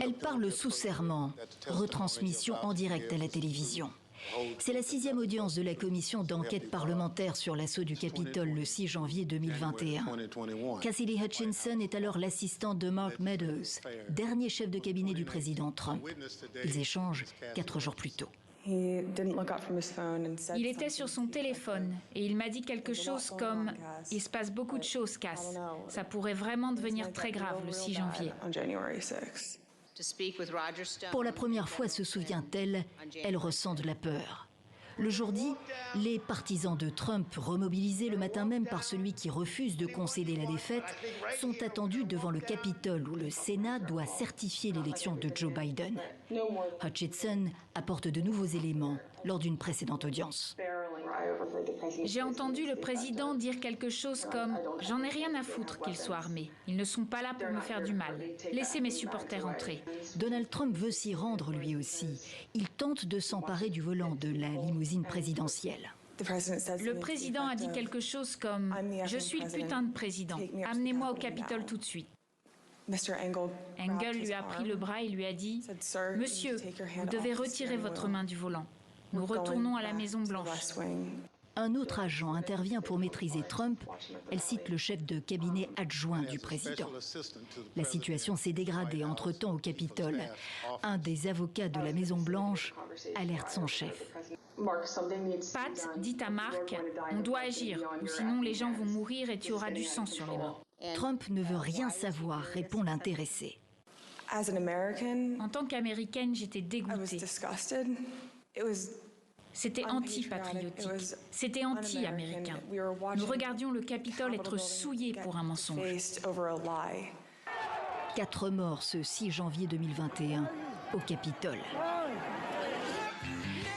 Elle parle sous serment, retransmission en direct à la télévision. C'est la 6e audience de la commission d'enquête parlementaire sur l'assaut du Capitole le 6 janvier 2021. Cassidy Hutchinson est alors l'assistante de Mark Meadows, dernier chef de cabinet du président Trump. Ils échangent 4 jours plus tôt. Il était sur son téléphone et il m'a dit quelque chose comme « Il se passe beaucoup de choses, Cass. Ça pourrait vraiment devenir très grave le 6 janvier. » Pour la première fois, se souvient-elle, elle ressent de la peur. Le jour dit, les partisans de Trump, remobilisés le matin même par celui qui refuse de concéder la défaite, sont attendus devant le Capitole où le Sénat doit certifier l'élection de Joe Biden. Hutchinson apporte de nouveaux éléments lors d'une précédente audience. J'ai entendu le président dire quelque chose comme « J'en ai rien à foutre qu'ils soient armés. Ils ne sont pas là pour me faire du mal. Laissez mes supporters entrer. » Donald Trump veut s'y rendre lui aussi. Il tente de s'emparer du volant de la limousine présidentielle. Le président a dit quelque chose comme « Je suis le putain de président. Amenez-moi au Capitole tout de suite. » Engel lui a pris le bras et lui a dit « Monsieur, vous devez retirer votre main du volant. Nous retournons à la Maison-Blanche. » Un autre agent intervient pour maîtriser Trump. Elle cite le chef de cabinet adjoint du président. La situation s'est dégradée entre-temps au Capitole. Un des avocats de la Maison-Blanche alerte son chef. Pat dit à Mark « On doit agir, ou sinon les gens vont mourir et tu auras du sang sur les mains. » Trump ne veut rien savoir, répond l'intéressé. En tant qu'Américaine, j'étais dégoûtée. C'était anti-patriotique, c'était anti-américain. Nous regardions le Capitole être souillé pour un mensonge. 4 morts ce 6 janvier 2021 au Capitole.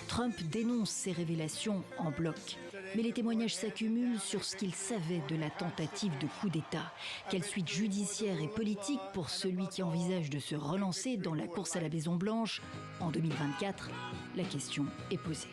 Trump dénonce ces révélations en bloc. Mais les témoignages s'accumulent sur ce qu'il savait de la tentative de coup d'État. Quelle suite judiciaire et politique pour celui qui envisage de se relancer dans la course à la Maison-Blanche en 2024 ? La question est posée.